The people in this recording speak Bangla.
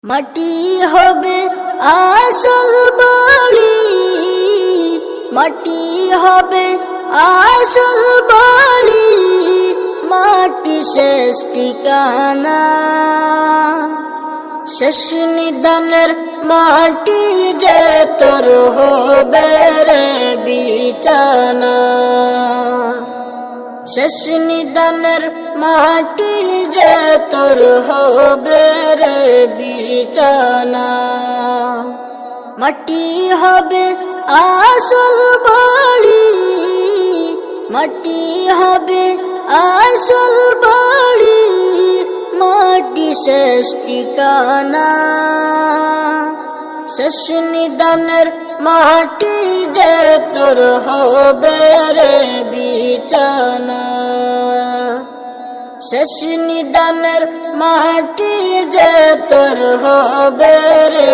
মাটি হবে আসল বাড়ি, মাটি হবে আসল বাড়ি, মাটি শেষ ঠিকানা, শেষ নিদানের মাটি যে তোর হবে রে বিছানা, শেষ নিদানের মাটি যে তোর হবে রে বিছানা। মাটি হবে আসল বাড়ি, মাটি হবে আসল বাড়ি, মাটি শেষ ঠিকানা, শেষ নিদানের মাটি যে তোর হবে রে বিছানা, শেষ নিদানের মাটি যে তোর হবে রে